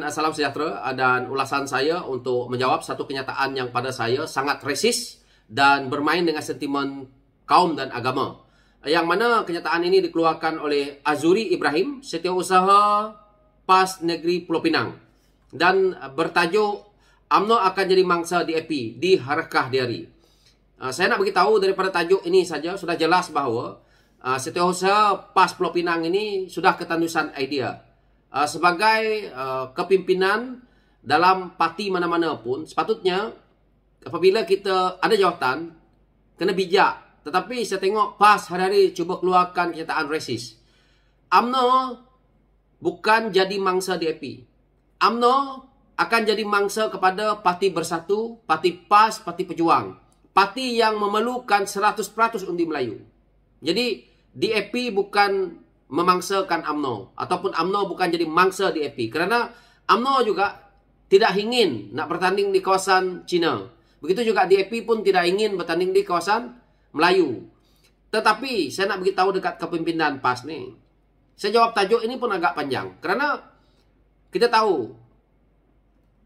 salam sejahtera dan ulasan saya untuk menjawab satu kenyataan yang pada saya sangat resis dan bermain dengan sentimen kaum dan agama. Yang mana kenyataan ini dikeluarkan oleh Azuri Ibrahim, Setiausaha PAS Negeri Pulau Pinang, dan bertajuk UMNO akan jadi mangsa DAP di Harakah Diari. Saya nak beritahu daripada tajuk ini saja sudah jelas bahawa Setiausaha PAS Pulau Pinang ini sudah ketandusan idea. Sebagai kepimpinan dalam parti mana-mana pun, sepatutnya apabila kita ada jawatan, kena bijak. Tetapi saya tengok PAS hari-hari cuba keluarkan kenyataan resis. UMNO bukan jadi mangsa DAP. UMNO akan jadi mangsa kepada Parti Bersatu, Parti PAS, Parti Pejuang. Parti yang memerlukan 100% undi Melayu. Jadi DAP bukan memangsakan UMNO, ataupun UMNO bukan jadi mangsa DAP, kerana UMNO juga tidak ingin nak bertanding di kawasan China. Begitu juga DAP pun tidak ingin bertanding di kawasan Melayu. Tetapi saya nak beritahu dekat kepimpinan PAS ni, saya jawab tajuk ini pun agak panjang, kerana kita tahu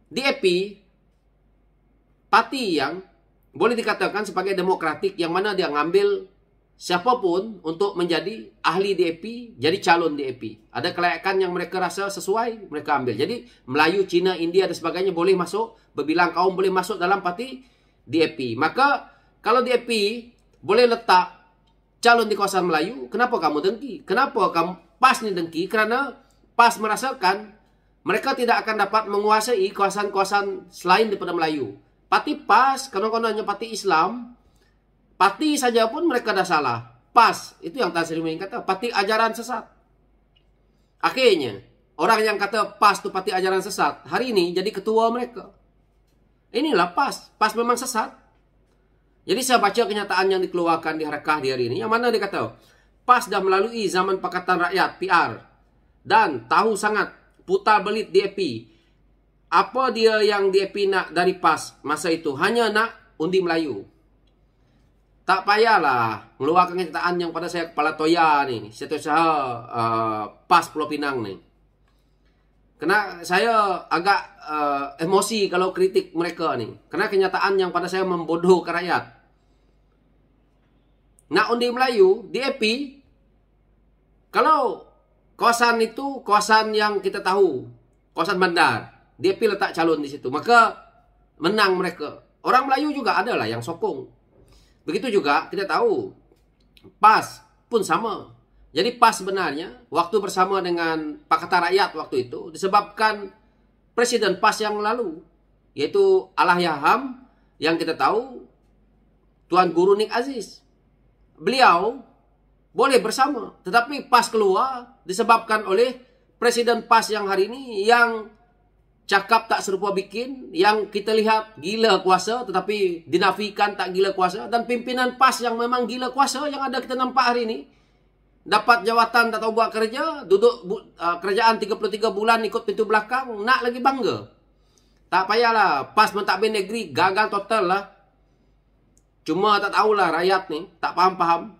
DAP parti yang boleh dikatakan sebagai demokratik, yang mana dia ngambil siapapun untuk menjadi ahli DAP, jadi calon DAP. Ada kelayakan yang mereka rasa sesuai, mereka ambil. Jadi Melayu, Cina, India dan sebagainya boleh masuk, berbilang kaum boleh masuk dalam parti DAP. Maka kalau DAP boleh letak calon di kawasan Melayu, kenapa kamu dengki? Kenapa kamu PAS ni dengki? Kerana PAS merasakan mereka tidak akan dapat menguasai kawasan-kawasan selain daripada Melayu. Parti PAS, konon-kononnya parti Islam, parti saja pun mereka dah salah. PAS, itu yang Tan Sri Muhyiddin kata, parti ajaran sesat. Akhirnya, orang yang kata PAS itu parti ajaran sesat, hari ini jadi ketua mereka. Inilah PAS. PAS memang sesat. Jadi saya baca kenyataan yang dikeluarkan di Harakah di hari ini, yang mana dia kata, PAS dah melalui zaman Pakatan Rakyat, PR, dan tahu sangat putar belit DAP. Apa dia yang DAP nak dari PAS masa itu? Hanya nak undi Melayu. Tak payahlah mengeluarkan kenyataan yang pada saya kepala toya ni, Setiausaha PAS Pulau Pinang ni. Kerana saya agak emosi kalau kritik mereka ni. Kerana kenyataan yang pada saya membodohkan rakyat. Nak undi Melayu, DAP, kalau kawasan itu kawasan yang kita tahu, kawasan bandar, DAP letak calon di situ, maka menang mereka. Orang Melayu juga adalah yang sokong. Begitu juga kita tahu PAS pun sama. Jadi PAS sebenarnya waktu bersama dengan Pakatan Rakyat waktu itu disebabkan Presiden PAS yang lalu, yaitu Allahyarham, yang kita tahu Tuan Guru Nik Aziz. Beliau boleh bersama, tetapi PAS keluar disebabkan oleh Presiden PAS yang hari ini yang cakap tak serupa bikin, yang kita lihat gila kuasa tetapi dinafikan tak gila kuasa, dan pimpinan PAS yang memang gila kuasa yang ada kita nampak hari ini, dapat jawatan tak tahu buat kerja, duduk kerajaan 33 bulan ikut pintu belakang, nak lagi bangga. Tak payahlah, PAS mentadbir negeri gagal total lah. Cuma tak tahulah rakyat ni, tak faham-faham.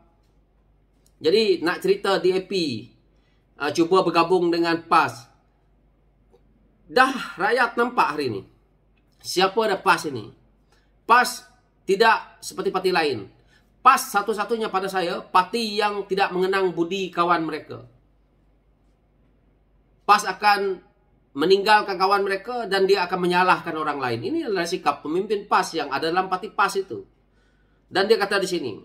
Jadi nak cerita DAP cuba bergabung dengan PAS, dah rakyat nampak hari ini siapa ada PAS ini. PAS tidak seperti parti lain. PAS satu-satunya pada saya parti yang tidak mengenang budi kawan mereka. PAS akan meninggalkan kawan mereka dan dia akan menyalahkan orang lain. Ini adalah sikap pemimpin PAS yang ada dalam parti PAS itu. Dan dia kata di sini,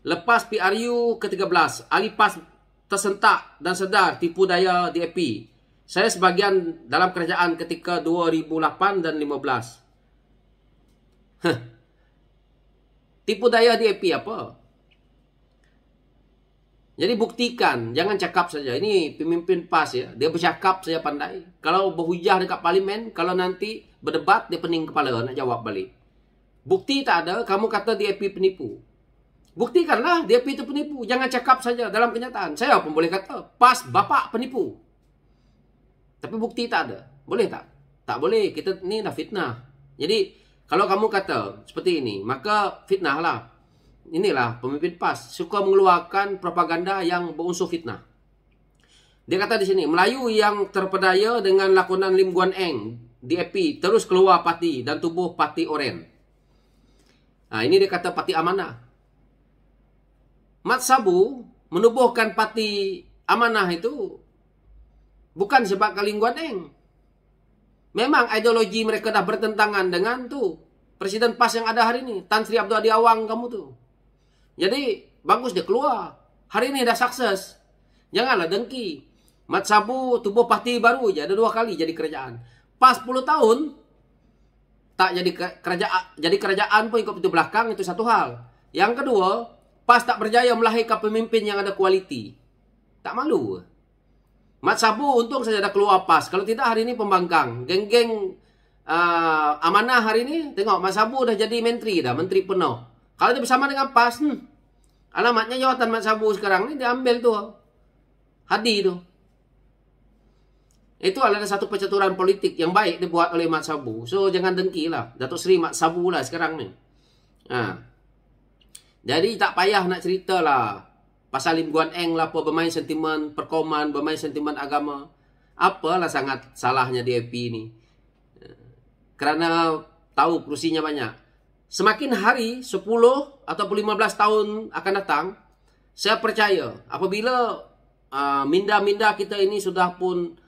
lepas PRU ke-13, ahli PAS tersentak dan sedar tipu daya DAP. Saya sebagian dalam kerajaan ketika 2008 dan 2015. Tipu daya DAP apa? Jadi buktikan, jangan cakap saja. Ini pemimpin PAS ya, dia bercakap saja pandai. Kalau berhujah dekat parlimen, kalau nanti berdebat dia pening kepala nak jawab balik. Bukti tak ada, kamu kata DAP penipu. Buktikanlah DAP itu penipu. Jangan cakap saja dalam kenyataan. Saya pun boleh kata PAS bapak penipu. Tapi bukti tak ada. Boleh tak? Tak boleh. Kita ni dah fitnah. Jadi, kalau kamu kata seperti ini, maka fitnah lah. Inilah pemimpin PAS. Suka mengeluarkan propaganda yang berunsur fitnah. Dia kata di sini, Melayu yang terpedaya dengan lakonan Lim Guan Eng, DAP, terus keluar parti dan tubuh Parti Oren. Nah, ini dia kata Parti Amanah. Mat Sabu menubuhkan Parti Amanah itu bukan sebab Lim Guan Eng. Memang ideologi mereka dah bertentangan dengan tu Presiden PAS yang ada hari ini, Tan Sri Abdul Hadi Awang kamu tu. Jadi, bagus dia keluar. Hari ini dah sukses. Janganlah dengki. Mat Sabu tubuh parti baru je, ada 2 kali jadi kerajaan. PAS 10 tahun tak jadi kerajaan pun ikut pintu belakang, itu satu hal. Yang kedua, PAS tak berjaya melahirkan pemimpin yang ada kualiti. Tak malu. Mat Sabu untung saja dah keluar PAS. Kalau tidak hari ini pembangkang. Geng-geng Amanah hari ini, tengok Mat Sabu dah jadi menteri dah, menteri penuh. Kalau dia bersama dengan PAS, alamatnya jawatan Mat Sabu sekarang ni dia ambil tu. Hadi tu. Itu adalah satu percaturan politik yang baik dibuat oleh Mat Sabu. So, jangan dengki lah. Datuk Seri Mat Sabu lah sekarang ni. Jadi, tak payah nak cerita lah. Pasal Lim Guan Eng lah, apa bermain sentimen perkauman, bermain sentimen agama. Apalah sangat salahnya DAP ni. Kerana tahu kerusinya banyak. Semakin hari, 10 atau 15 tahun akan datang, saya percaya apabila minda-minda kita ini sudah pun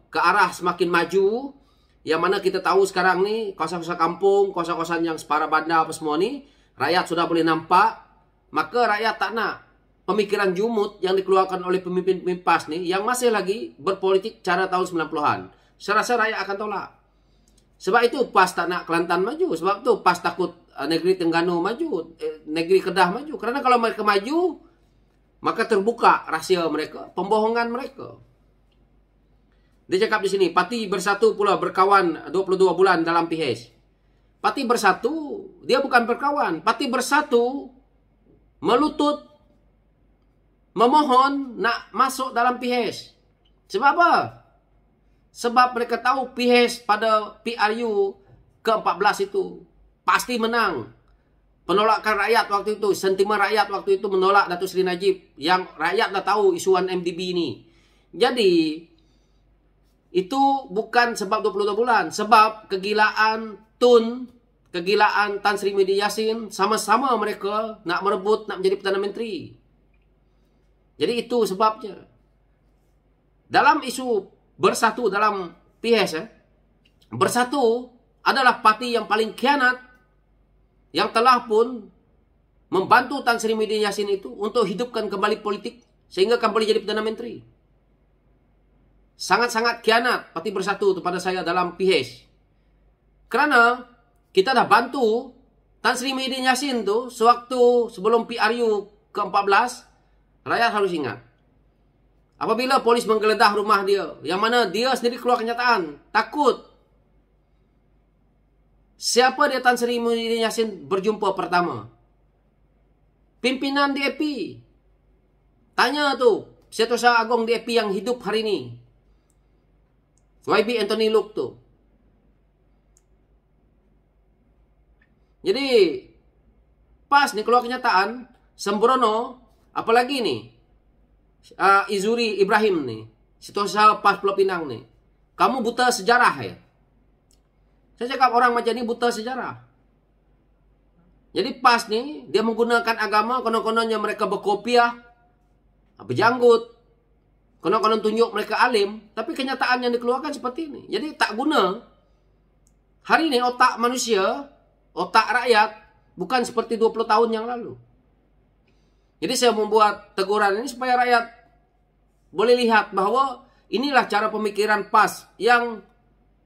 ke arah semakin maju, yang mana kita tahu sekarang ni kawasan-kawasan kampung, kawasan-kawasan yang separa bandar apa semua ni, rakyat sudah boleh nampak, maka rakyat tak nak pemikiran jumut yang dikeluarkan oleh pemimpin-pemimpin PAS ni yang masih lagi berpolitik cara tahun 90-an. Saya rasa rakyat akan tolak. Sebab itu PAS tak nak Kelantan maju, sebab tu PAS takut negeri Terengganu maju, negeri Kedah maju. Kerana kalau mereka maju, maka terbuka rahsia mereka, pembohongan mereka. Dia cakap di sini, Parti Bersatu pula berkawan 22 bulan dalam PH. Parti Bersatu, dia bukan berkawan. Parti Bersatu melutut, memohon nak masuk dalam PH. Sebab apa? Sebab mereka tahu PH pada PRU ke-14 itu pasti menang. Penolakan rakyat waktu itu, sentimen rakyat waktu itu menolak Datuk Seri Najib. Yang rakyat dah tahu isuan MDB ni. Jadi, itu bukan sebab 22 bulan. Sebab kegilaan Tun, kegilaan Tan Sri Muhyiddin Yassin, sama-sama mereka nak merebut, nak menjadi Perdana Menteri. Jadi itu sebabnya. Dalam isu bersatu dalam PH, Bersatu adalah parti yang paling khianat, yang telah pun membantu Tan Sri Muhyiddin Yassin itu untuk hidupkan kembali politik, sehingga akan boleh jadi Perdana Menteri. Sangat-sangat khianat Parti Bersatu kepada saya dalam PH. Kerana kita dah bantu Tan Sri Muhyiddin Yassin tu sewaktu sebelum PRU ke-14, rakyat harus ingat. Apabila polis menggeledah rumah dia, yang mana dia sendiri keluar kenyataan, takut. Siapa dia Tan Sri Muhyiddin Yassin berjumpa pertama? Pimpinan DAP. Tanya tu, Setiausaha Agong DAP yang hidup hari ini. YB Anthony Look tu. Jadi, PAS ni keluar kenyataan, sembrono, apalagi ni, Izuri Ibrahim ni, Setiausaha PAS Pulau Pinang ni. Kamu buta sejarah ya? Saya cakap orang macam ni buta sejarah. Jadi PAS ni, dia menggunakan agama, konon-kononnya mereka berkopiah, berjanggut, konon-konon tunjuk mereka alim, tapi kenyataan yang dikeluarkan seperti ini. Jadi tak guna. Hari ini otak manusia, otak rakyat, bukan seperti 20 tahun yang lalu. Jadi saya membuat teguran ini supaya rakyat boleh lihat bahawa inilah cara pemikiran PAS yang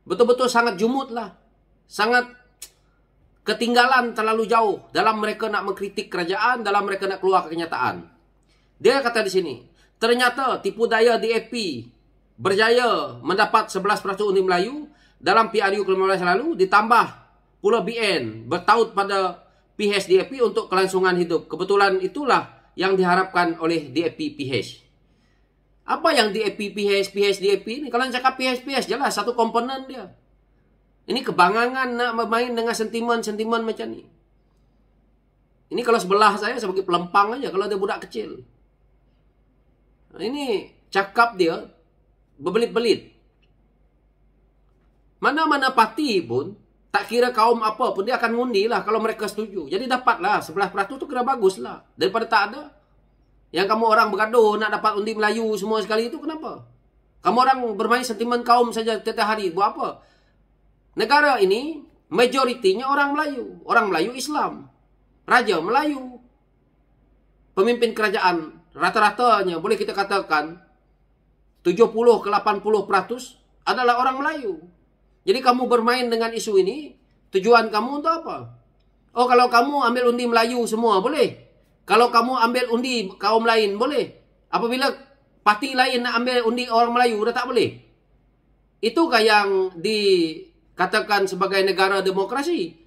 betul-betul sangat jumut lah. Sangat ketinggalan terlalu jauh dalam mereka nak mengkritik kerajaan, dalam mereka nak keluar kenyataan. Dia kata di sini, ternyata tipu daya DAP berjaya mendapat 11% undi Melayu dalam PRU ke-15 lalu, ditambah pula BN bertaut pada PH DAP untuk kelangsungan hidup. Kebetulan itulah yang diharapkan oleh DAP PH. Apa yang DAP PH DAP ni? Kalau cakap PH jelas satu komponen dia. Ini kebangangan nak bermain dengan sentimen-sentimen macam ni. Ini kalau sebelah saya sebagai pelempang aja kalau dia budak kecil. Ini cakap dia berbelit-belit. Mana-mana parti pun, tak kira kaum apa pun, dia akan ngundi lah kalau mereka setuju. Jadi dapatlah 11% tu kena bagus lah. Daripada tak ada. Yang kamu orang bergaduh nak dapat undi Melayu semua sekali itu, kenapa? Kamu orang bermain sentimen kaum saja setiap hari. Buat apa? Negara ini, majoritinya orang Melayu. Orang Melayu Islam. Raja Melayu. Pemimpin kerajaan, rata-ratanya boleh kita katakan 70 ke 80% adalah orang Melayu. Jadi kamu bermain dengan isu ini, tujuan kamu untuk apa? Oh, kalau kamu ambil undi Melayu semua, boleh. Kalau kamu ambil undi kaum lain, boleh. Apabila parti lain nak ambil undi orang Melayu, dah tak boleh. Itukah yang dikatakan sebagai negara demokrasi?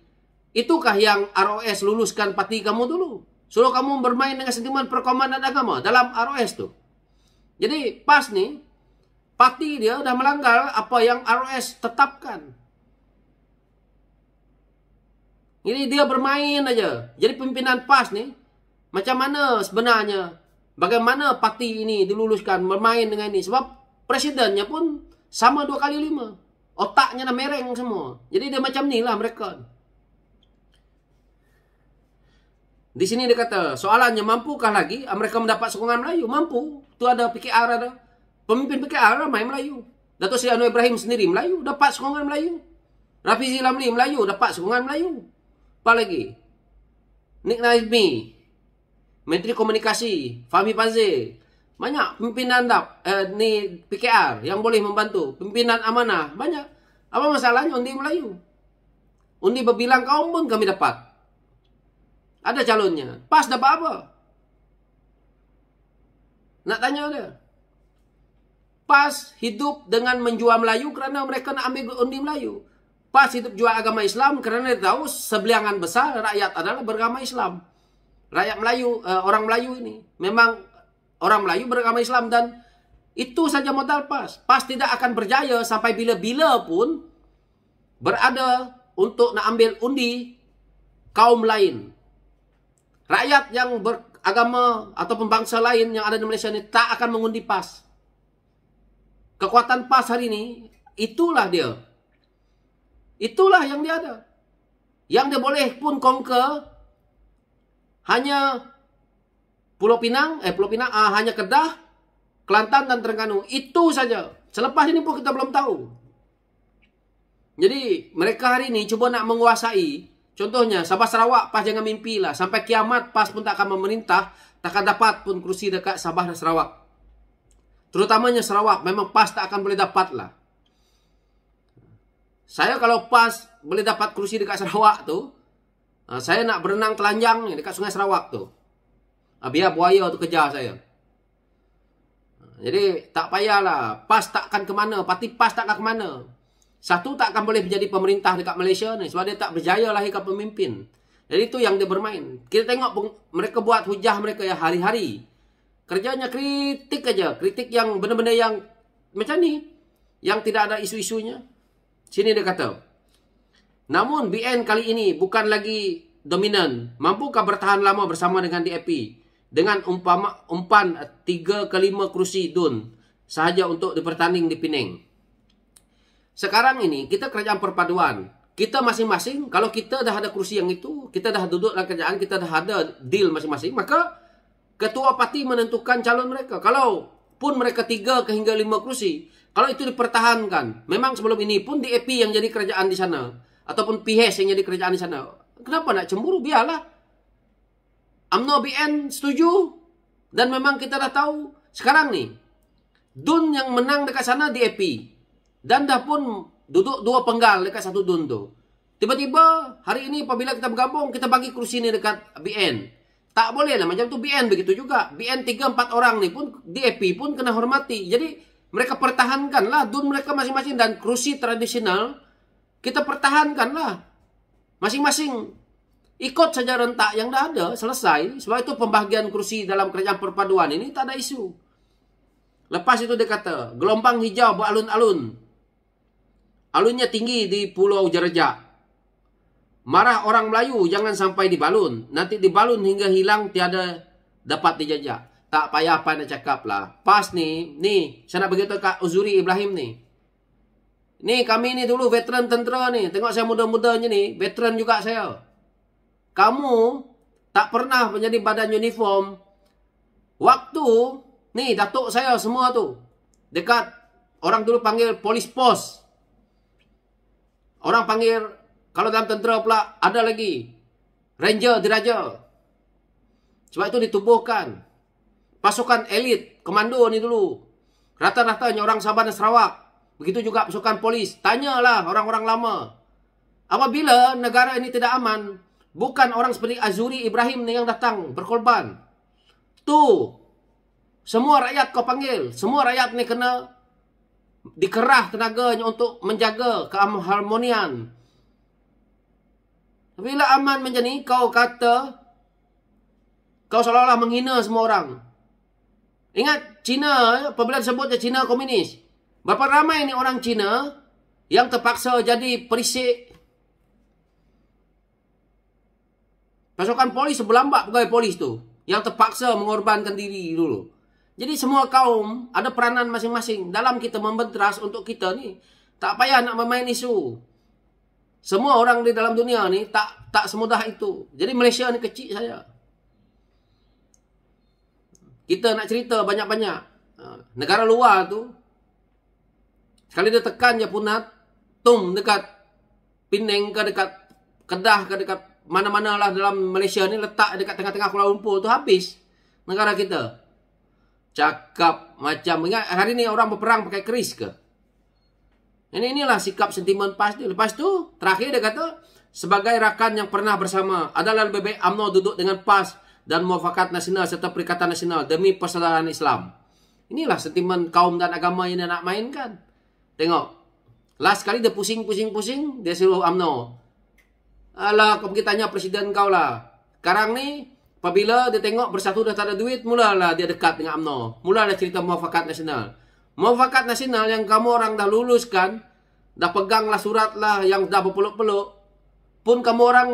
Itukah yang ROS luluskan parti kamu dulu? Suruh kamu bermain dengan sentimen perkauman dan agama dalam ROS tu. Jadi PAS ni, parti dia dah melanggar apa yang ROS tetapkan. Jadi dia bermain aja. Jadi pimpinan PAS ni, macam mana sebenarnya, bagaimana parti ini diluluskan bermain dengan ini. Sebab presidennya pun sama 2x5. Otaknya dah mereng semua. Jadi dia macam ni lah mereka. Di sini dia kata, soalannya mampukah lagi mereka mendapat sokongan Melayu? Mampu. Tu ada PKR ada. Pemimpin PKR ramai Melayu. Datuk Seri Anwar Ibrahim sendiri Melayu, dapat sokongan Melayu. Rafizi Lamli Melayu, dapat sokongan Melayu. Apa lagi? Nik Nazmi, Menteri Komunikasi, Fahmi Fazil. Banyak pimpinan ni PKR yang boleh membantu. Pimpinan amanah, banyak. Apa masalahnya undi Melayu? Undi berbilang kaum pun kami dapat. Ada calonnya. PAS dapat apa? Nak tanya dia. PAS hidup dengan menjual Melayu kerana mereka nak ambil undi Melayu. PAS hidup jual agama Islam kerana dia tahu sebeliangan besar rakyat adalah beragama Islam. Rakyat Melayu, orang Melayu ini memang orang Melayu beragama Islam, dan itu saja modal PAS. PAS tidak akan berjaya sampai bila-bila pun berada untuk nak ambil undi kaum lain. Rakyat yang beragama ataupun bangsa lain yang ada di Malaysia ini tak akan mengundi PAS. Kekuatan PAS hari ini, itulah dia. Itulah yang dia ada. Yang dia boleh pun conquer hanya Pulau Pinang, hanya Kedah, Kelantan dan Terengganu. Itu saja. Selepas ini pun kita belum tahu. Jadi mereka hari ini cuba nak menguasai. Contohnya Sabah Sarawak, PAS jangan mimpilah. Sampai kiamat PAS pun tak akan memerintah, takkan dapat pun kerusi dekat Sabah dan Sarawak. Terutamanya Sarawak, memang PAS tak akan boleh dapat lah. Saya kalau PAS boleh dapat kerusi dekat Sarawak tu, saya nak berenang telanjang dekat Sungai Sarawak tu. Biar buaya tu kejar saya. Jadi tak payahlah. PAS tak akan ke mana. Parti PAS tak akan ke mana. Satu, tak akan boleh menjadi pemerintah dekat Malaysia ni. Sebab dia tak berjaya lahirkan pemimpin. Jadi itu yang dia bermain. Kita tengok mereka buat hujah mereka ya hari-hari. Kerjanya kritik aja. Kritik yang benda-benda yang macam ni. Yang tidak ada isu-isunya. Sini dia kata. Namun BN kali ini bukan lagi dominan. Mampukah bertahan lama bersama dengan DAP? Dengan umpan 3 ke 5 kerusi DUN sahaja untuk dipertanding di Penang. Sekarang ini kita kerajaan perpaduan. Kita masing-masing, kalau kita dah ada kerusi yang itu, kita dah duduk dalam kerajaan, kita dah ada deal masing-masing, maka ketua parti menentukan calon mereka. Kalau pun mereka 3 ke hingga 5 kerusi, kalau itu dipertahankan, memang sebelum ini pun DAP yang jadi kerajaan di sana, ataupun PHS yang jadi kerajaan di sana, kenapa nak cemburu? Biarlah. UMNO BN setuju, dan memang kita dah tahu sekarang ni DUN yang menang dekat sana DAP, dan dah pun duduk 2 penggal dekat satu DUN tu. Tiba-tiba hari ini apabila kita bergabung, kita bagi kerusi ni dekat BN. Tak boleh lah macam tu. BN begitu juga. BN 3-4 orang ni pun, DAP pun kena hormati. Jadi mereka pertahankanlah DUN mereka masing-masing, dan kerusi tradisional kita pertahankanlah masing-masing. Ikut saja rentak yang dah ada, selesai. Sebab itu pembahagian kerusi dalam kerajaan perpaduan ini tak ada isu. Lepas itu dia kata, gelombang hijau beralun-alun. Alunnya tinggi di Pulau Jerejak. Marah orang Melayu jangan sampai dibalun. Nanti dibalun hingga hilang tiada dapat dijajak. tak payah apa nak cakap lah. PAS ni, saya nak beritahu Kak Uzuri Ibrahim ni. Ni kami ni dulu veteran tentera ni. Tengok saya muda-mudanya ni, veteran juga saya. Kamu tak pernah menjadi badan uniform. Waktu, ni datuk saya semua tu. Dekat, orang dulu panggil polis pos. Orang panggil, kalau dalam tentera pula, ada lagi. Ranger, diraja. Sebab itu ditubuhkan. Pasukan elit, komando ni dulu. Rata-ratanya orang Sabah dan Sarawak. Begitu juga pasukan polis. Tanyalah orang-orang lama. Apabila negara ini tidak aman, bukan orang seperti Azuri Ibrahim ni yang datang berkorban. Tu, semua rakyat kau panggil. Semua rakyat ni kena dikerah tenaganya untuk menjaga keharmonian. Bila aman macam ni, kau kata, kau seolah-olah menghina semua orang. Ingat, Cina, apabila disebut Cina komunis. Berapa ramai ni orang Cina yang terpaksa jadi perisik. Pasukan polis sebelambak pegawai polis tu. Yang terpaksa mengorbankan diri dulu. Jadi semua kaum ada peranan masing-masing. Dalam kita membentras untuk kita ni. Tak payah nak bermain isu. Semua orang di dalam dunia ni tak semudah itu. Jadi Malaysia ni kecil saja. Kita nak cerita banyak-banyak. Negara luar tu, sekali dia tekan je punat, dekat Penang ke dekat Kedah ke dekat mana-mana lah dalam Malaysia ni, letak dekat tengah-tengah Kuala Lumpur tu, habis negara kita. Cakap macam, ingat hari ni orang berperang pakai keris ke? Inilah sikap sentimen PAS dia. Lepas tu, terakhir dia kata, sebagai rakan yang pernah bersama, adalah lebih baik UMNO duduk dengan PAS dan Muafakat Nasional serta Perikatan Nasional demi persaudaraan Islam. Inilah sentimen kaum dan agama yang dia nak mainkan. Tengok. Last kali dia pusing-pusing, dia suruh UMNO. Alah, kau pergi tanya presiden kau lah. Sekarang ni, apabila dia tengok Bersatu dah tak ada duit, mulalah dia dekat dengan UMNO. Mulalah cerita Muafakat Nasional. Muafakat Nasional yang kamu orang dah luluskan, dah peganglah surat lah yang dah berpeluk-peluk, pun kamu orang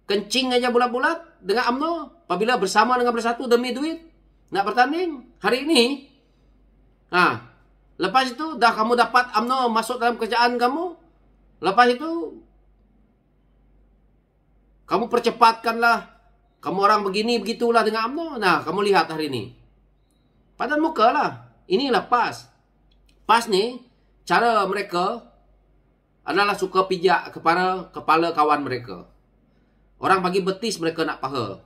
kencing aja bulat-bulat dengan UMNO. Apabila bersama dengan Bersatu demi duit, nak bertanding. Hari ini, lepas itu dah kamu dapat UMNO masuk dalam kerjaan kamu. Lepas itu, kamu percepatkanlah. Kamu orang begini, begitulah dengan UMNO. Nah, kamu lihat hari ini. Padan muka lah. Inilah PAS. PAS ni, cara mereka adalah suka pijak kepada kepala kawan mereka. Orang bagi betis, mereka nak paha.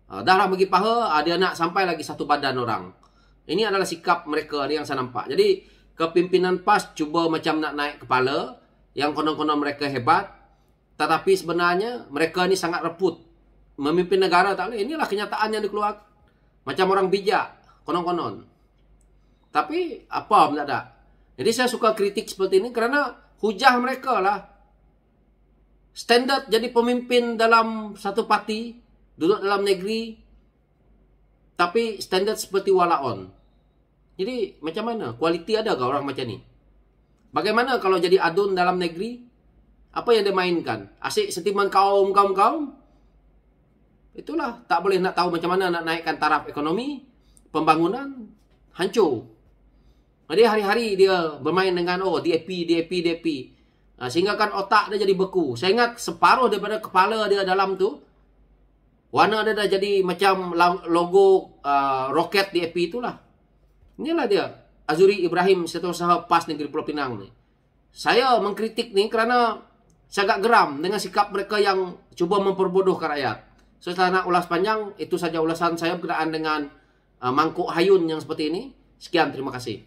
Dah lah bagi paha, dia nak sampai lagi satu badan orang. Ini adalah sikap mereka ni yang saya nampak. Jadi, kepimpinan PAS cuba macam nak naik kepala, yang konon-konon mereka hebat. Tetapi sebenarnya, mereka ni sangat reput. Memimpin negara tak boleh. Inilah kenyataan yang dikeluarkan. Macam orang bijak, konon-konon. Tapi, apa pun tak ada. Jadi, saya suka kritik seperti ini kerana hujah mereka lah. Standard jadi pemimpin dalam satu parti, duduk dalam negeri, tapi standard seperti walaon. Jadi, macam mana? Kualiti ada ke orang macam ni? Bagaimana kalau jadi adun dalam negeri? Apa yang dia mainkan? Asyik sentimen kaum. Itulah, tak boleh nak tahu macam mana nak naikkan taraf ekonomi, pembangunan, hancur. Jadi hari-hari dia bermain dengan DAP. Sehingga kan otak dia jadi beku. Saya ingat separuh daripada kepala dia dalam tu, warna dia dah jadi macam logo roket DAP itulah. Inilah dia, Azuri Ibrahim, Setiausaha PAS Negeri Pulau Pinang ni. Saya mengkritik ni kerana saya agak geram dengan sikap mereka yang cuba memperbodohkan rakyat. So, saya nak ulas panjang, itu saja ulasan saya berkenaan dengan mangkuk hayun yang seperti ini. Sekian, terima kasih.